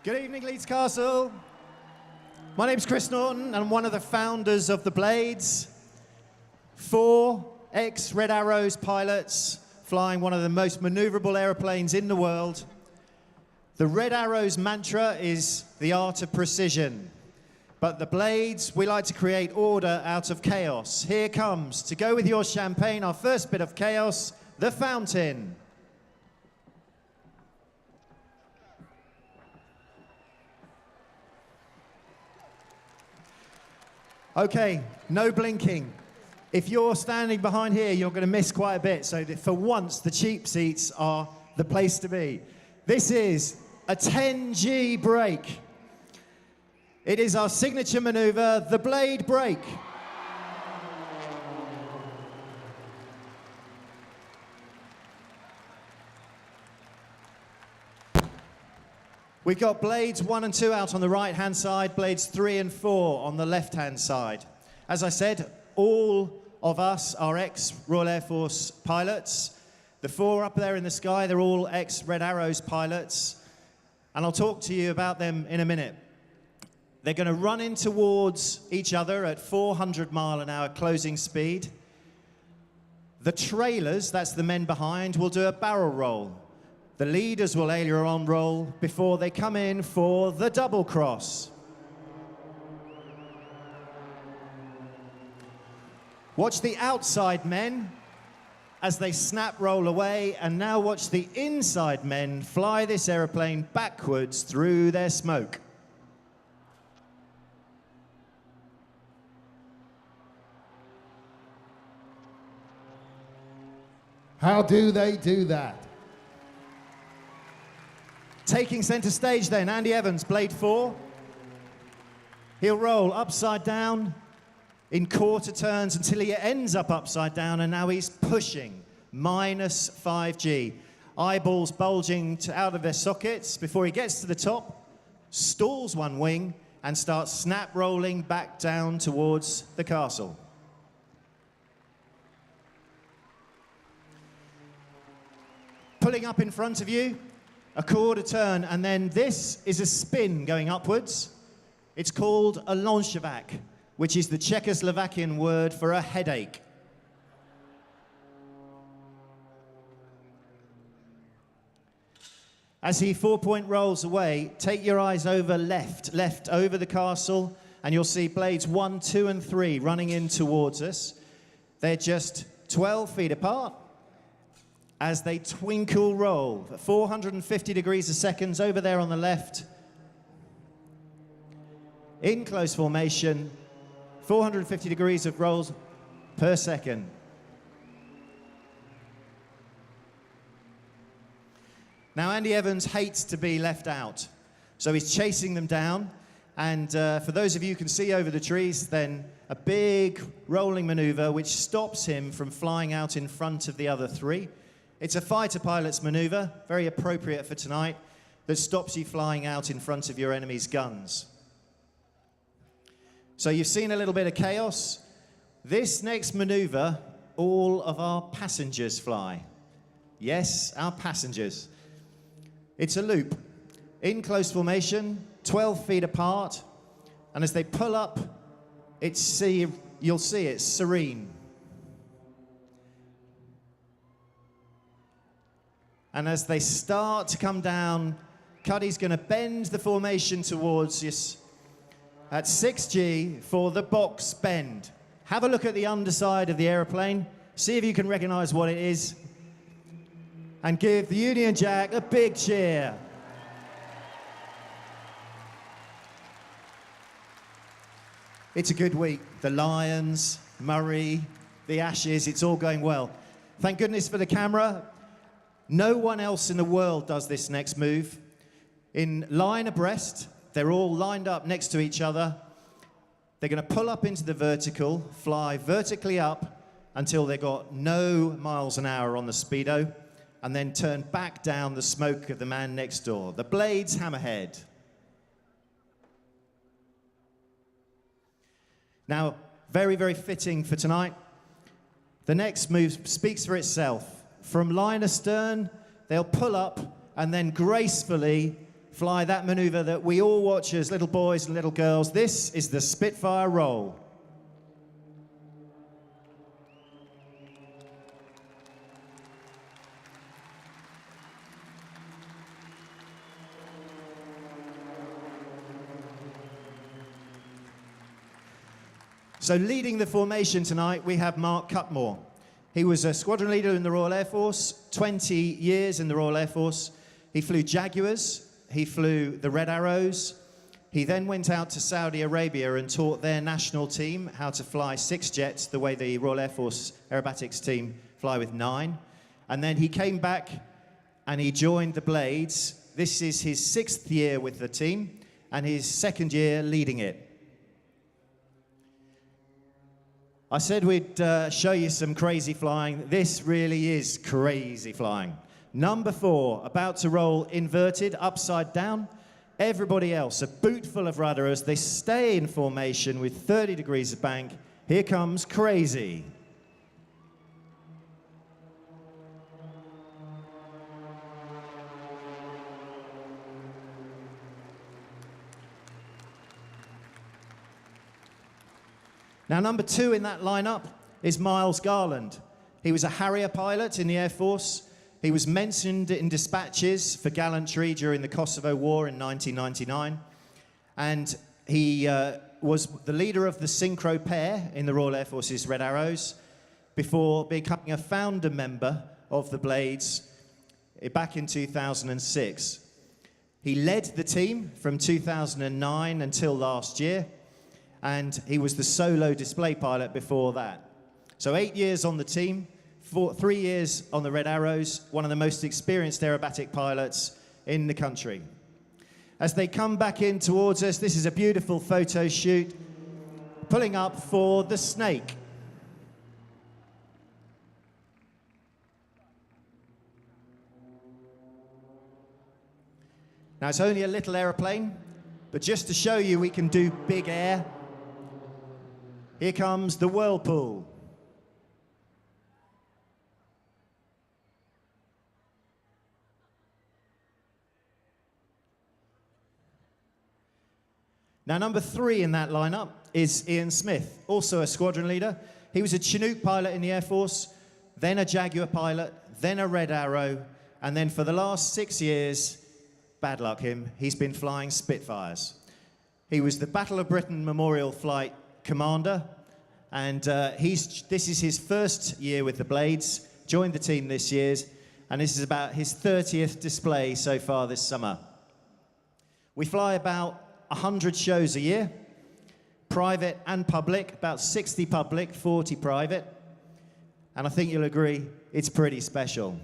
Good evening, Leeds Castle. My name's Chris Norton, and I'm one of the founders of the Blades. 4 ex-Red Arrows pilots flying one of the most maneuverable aeroplanes in the world. The Red Arrows mantra is the art of precision. But the Blades, we like to create order out of chaos. Here comes, to go with your champagne, our first bit of chaos, the fountain. Okay, no blinking. If you're standing behind here, you're going to miss quite a bit. So for once, the cheap seats are the place to be. This is a 10G brake. It is our signature maneuver, the blade brake. We've got blades 1 and 2 out on the right-hand side, blades 3 and 4 on the left-hand side. As I said, all of us are ex-Royal Air Force pilots. The 4 up there in the sky, they're all ex-Red Arrows pilots. And I'll talk to you about them in a minute. They're going to run in towards each other at 400-mile-an-hour closing speed. The trailers, that's the men behind, will do a barrel roll. The leaders will aileron roll before they come in for the double cross. Watch the outside men as they snap roll away, and now watch the inside men fly this aeroplane backwards through their smoke. How do they do that? Taking center stage then, Andy Evans, blade 4. He'll roll upside down in quarter turns until he ends up upside down, and now he's pushing minus 5G. Eyeballs bulging out of their sockets before he gets to the top, stalls one wing, and starts snap rolling back down towards the castle. Pulling up in front of you, a quarter turn, and then this is a spin going upwards. It's called a Longevak, which is the Czechoslovakian word for a headache. As he 4-point rolls away, take your eyes over left over the castle, and you'll see blades 1, 2, and 3 running in towards us. They're just 12 feet apart as they twinkle roll at 450 degrees a second over there on the left. In close formation, 450 degrees of rolls per second. Now, Andy Evans hates to be left out, so he's chasing them down. And for those of you who can see over the trees, then a big rolling maneuver which stops him from flying out in front of the other 3. It's a fighter pilot's maneuver, very appropriate for tonight, that stops you flying out in front of your enemy's guns. So you've seen a little bit of chaos. This next maneuver, all of our passengers fly. Yes, our passengers. It's a loop. In close formation, 12 feet apart, and as they pull up, you'll see it's serene. And as they start to come down, Cuddy's going to bend the formation towards us at 6G for the box bend. Have a look at the underside of the aeroplane, see if you can recognize what it is, and give the Union Jack a big cheer. It's a good week. The Lions, Murray, the Ashes, it's all going well. Thank goodness for the camera. No one else in the world does this next move. In line abreast, they're all lined up next to each other. They're going to pull up into the vertical, fly vertically up until they've got no miles an hour on the speedo, and then turn back down the smoke of the man next door. The Blades hammerhead. Now, very, very fitting for tonight. The next move speaks for itself. From line astern, they'll pull up and then gracefully fly that maneuver that we all watch as little boys and little girls. This is the Spitfire roll. So leading the formation tonight, we have Mark Cutmore. He was a squadron leader in the Royal Air Force, 20 years in the Royal Air Force. He flew Jaguars, he flew the Red Arrows. He then went out to Saudi Arabia and taught their national team how to fly 6 jets, the way the Royal Air Force Aerobatics team fly with 9. And then he came back and he joined the Blades. This is his 6th year with the team and his 2nd year leading it. I said we'd show you some crazy flying. This really is crazy flying. Number 4, about to roll inverted, upside down. Everybody else, a boot full of rudderers. They stay in formation with 30 degrees of bank. Here comes crazy. Now, number 2 in that lineup is Miles Garland. He was a Harrier pilot in the Air Force. He was mentioned in dispatches for gallantry during the Kosovo War in 1999. And he was the leader of the synchro pair in the Royal Air Force's Red Arrows before becoming a founder member of the Blades back in 2006. He led the team from 2009 until last year. And he was the solo display pilot before that. So 8 years on the team, 3 years on the Red Arrows, one of the most experienced aerobatic pilots in the country. As they come back in towards us, this is a beautiful photo shoot, pulling up for the Snake. Now, it's only a little aeroplane, but just to show you we can do big air, here comes the Whirlpool. Now, number 3 in that lineup is Ian Smith, also a squadron leader. He was a Chinook pilot in the Air Force, then a Jaguar pilot, then a Red Arrow, and then for the last 6 years, bad luck him, he's been flying Spitfires. He was the Battle of Britain Memorial Flight Commander, and this is his 1st year with the Blades, joined the team this year, and this is about his 30th display so far this summer. We fly about 100 shows a year, private and public, about 60 public, 40 private, and I think you'll agree it's pretty special.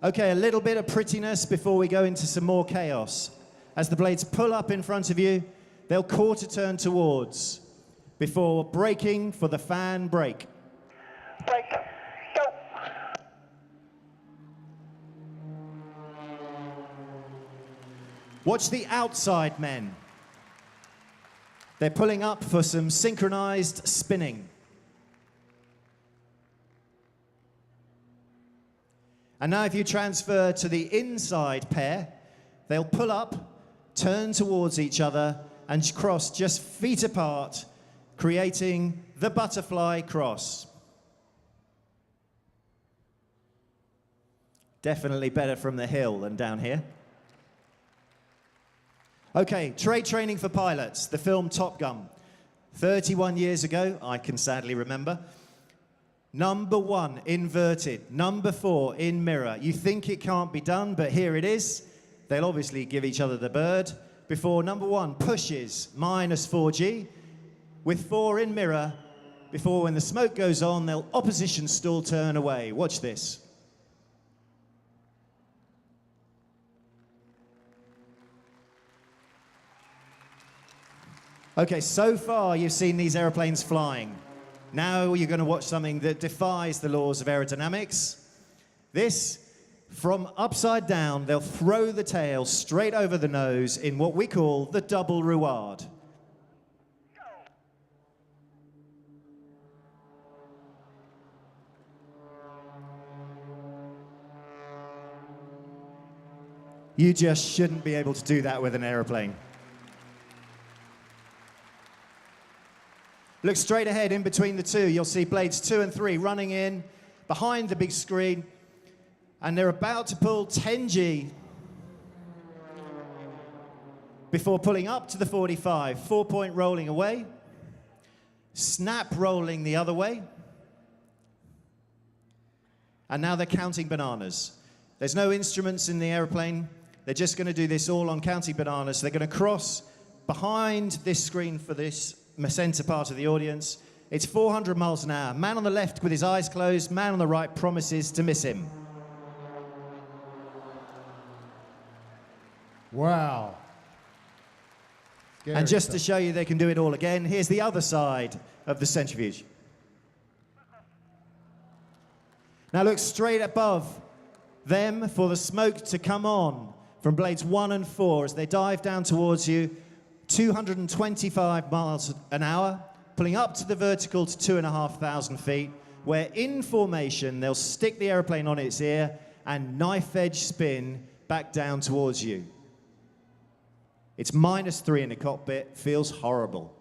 Okay, a little bit of prettiness before we go into some more chaos. As the Blades pull up in front of you, they'll quarter turn towards before braking for the fan brake. Brake, go. Watch the outside men. They're pulling up for some synchronized spinning. And now if you transfer to the inside pair, they'll pull up, turn towards each other, and cross just feet apart, creating the butterfly cross. Definitely better from the hill than down here. Okay, trade training for pilots, the film Top Gun. 31 years ago, I can sadly remember. Number 1, inverted. Number 4, in mirror. You think it can't be done, but here it is. They'll obviously give each other the bird before number 1 pushes -4G with 4 in mirror before when the smoke goes on, they'll opposition stall turn away. Watch this. Okay, so far you've seen these aeroplanes flying. Now you're going to watch something that defies the laws of aerodynamics. This, from upside down, they'll throw the tail straight over the nose in what we call the double ruade. You just shouldn't be able to do that with an aeroplane. Look straight ahead in between the two. You'll see blades 2 and 3 running in behind the big screen, and they're about to pull 10G before pulling up to the 45. 4-point rolling away, snap rolling the other way, and now they're counting bananas. There's no instruments in the aeroplane. They're just going to do this all on counting bananas. They're going to cross behind this screen for this center part of the audience. It's 400 miles an hour. Man on the left with his eyes closed, man on the right promises to miss him. Wow. Scary And just stuff. to show you they can do it all again, here's the other side of the centrifuge. Now look straight above them for the smoke to come on from blades 1 and 4 as they dive down towards you, 225 miles an hour, pulling up to the vertical to 2,500 feet, where in formation they'll stick the aeroplane on its ear and knife edge spin back down towards you. It's -3 in the cockpit, feels horrible.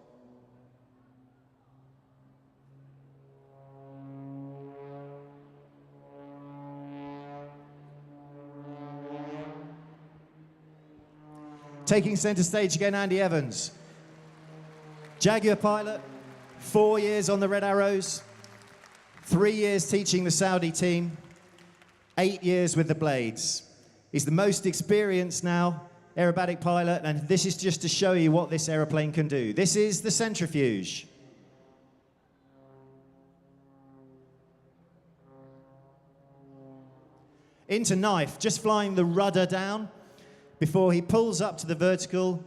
Taking center stage again, Andy Evans. Jaguar pilot, 4 years on the Red Arrows, 3 years teaching the Saudi team, 8 years with the Blades. He's the most experienced now aerobatic pilot, and this is just to show you what this aeroplane can do. This is the centrifuge. Into knife, just flying the rudder down before he pulls up to the vertical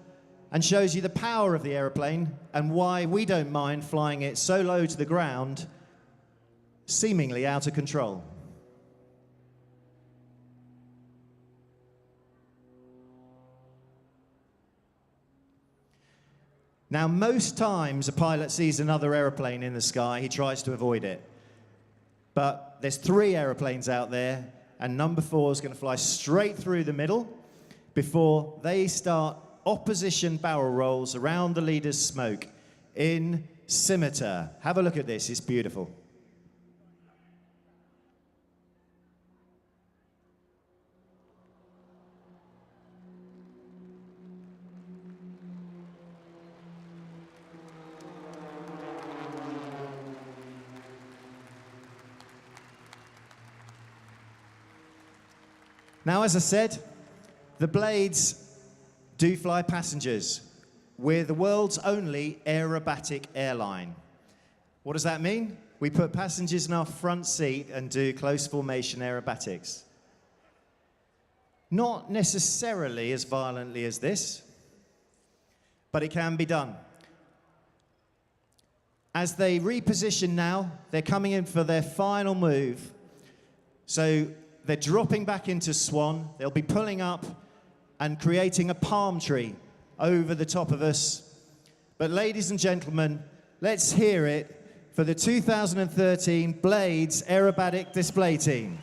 and shows you the power of the aeroplane and why we don't mind flying it so low to the ground, seemingly out of control. Now, most times a pilot sees another aeroplane in the sky, he tries to avoid it. But there's 3 aeroplanes out there, and number 4 is going to fly straight through the middle before they start opposition barrel rolls around the leader's smoke in scimitar. Have a look at this, it's beautiful. Now, as I said, the Blades do fly passengers. We're the world's only aerobatic airline. What does that mean? We put passengers in our front seat and do close formation aerobatics. Not necessarily as violently as this, but it can be done. As they reposition now, they're coming in for their final move. So they're dropping back into swan. They'll be pulling up and creating a palm tree over the top of us. But ladies and gentlemen, let's hear it for the 2013 Blades Aerobatic Display Team.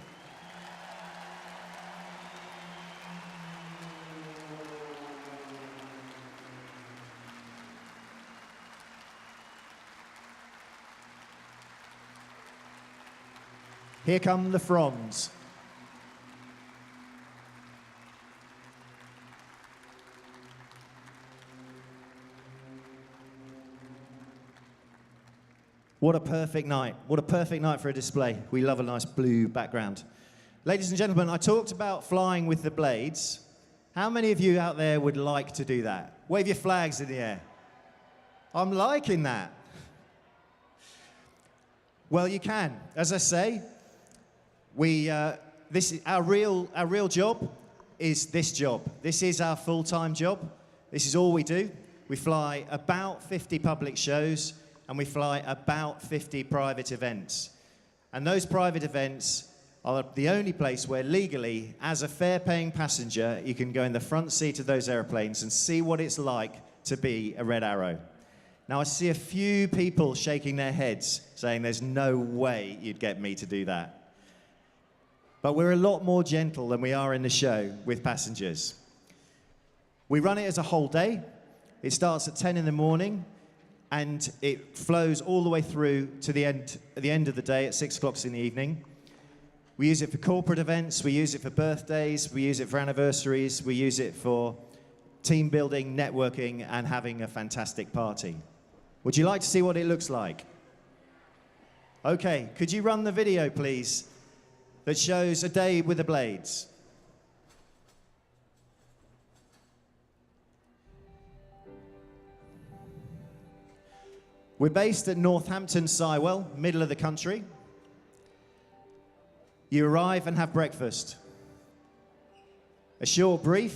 Here come the fronds. What a perfect night. What a perfect night for a display. We love a nice blue background. Ladies and gentlemen, I talked about flying with the Blades. How many of you out there would like to do that? Wave your flags in the air. I'm liking that. Well, you can. As I say, this is our real job is this job. This is our full-time job. This is all we do. We fly about 50 public shows, and we fly about 50 private events. And those private events are the only place where legally, as a fare-paying passenger, you can go in the front seat of those airplanes and see what it's like to be a Red Arrow. Now, I see a few people shaking their heads, saying there's no way you'd get me to do that. But we're a lot more gentle than we are in the show with passengers. We run it as a whole day. It starts at 10 in the morning, and it flows all the way through to at the end of the day at 6 o'clock in the evening. We use it for corporate events, we use it for birthdays, we use it for anniversaries, we use it for team building, networking, and having a fantastic party. Would you like to see what it looks like? Okay, could you run the video, please, that shows a day with the Blades? We're based at Northampton, Sywell, middle of the country. You arrive and have breakfast. A short brief.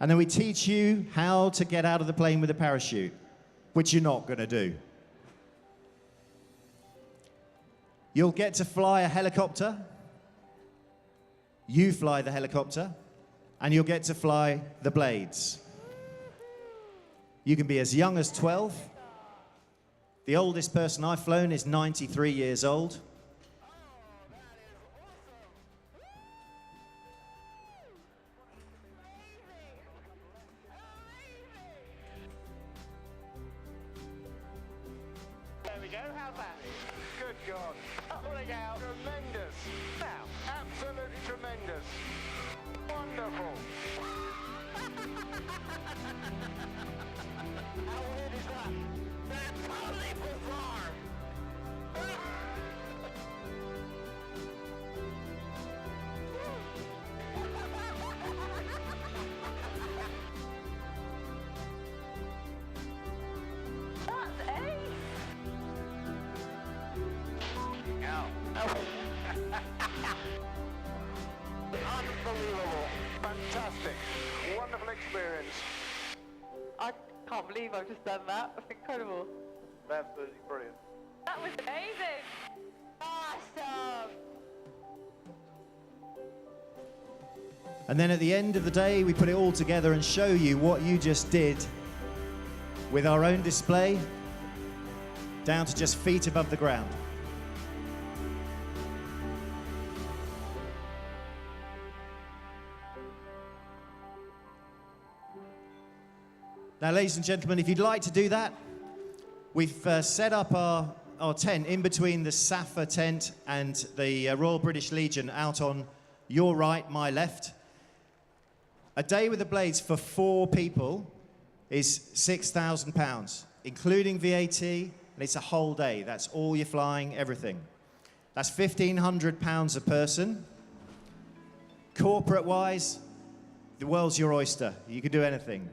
And then we teach you how to get out of the plane with a parachute, which you're not going to do. You'll get to fly a helicopter. You fly the helicopter, and you'll get to fly the Blades. You can be as young as 12. The oldest person I've flown is 93 years old. There we go, how's that? Good God. Pulling out. Tremendous. Now, absolutely tremendous. Wonderful. How weird is that? That's totally bizarre. That's ace. Unbelievable. Fantastic. Wonderful experience. I can't believe I've just done that. That's incredible. Absolutely brilliant. That was amazing. Awesome. And then at the end of the day, we put it all together and show you what you just did with our own display, down to just feet above the ground. Now, ladies and gentlemen, if you'd like to do that, we've set up our tent in between the SAFA tent and the Royal British Legion out on your right, my left. A day with the Blades for 4 people is £6,000, including VAT, and it's a whole day. That's all your flying, everything. That's £1,500 a person. Corporate-wise, the world's your oyster. You can do anything.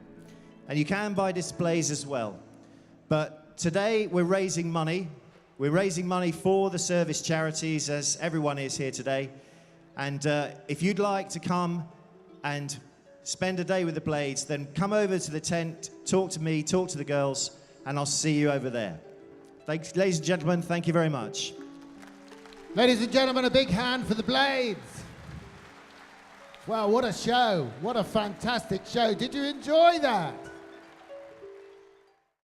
And you can buy displays as well. But today we're raising money. We're raising money for the service charities, as everyone is here today. And if you'd like to come and spend a day with the Blades, then come over to the tent, talk to me, talk to the girls, and I'll see you over there. Thanks, ladies and gentlemen, thank you very much. Ladies and gentlemen, a big hand for the Blades. Wow, what a show. What a fantastic show. Did you enjoy that?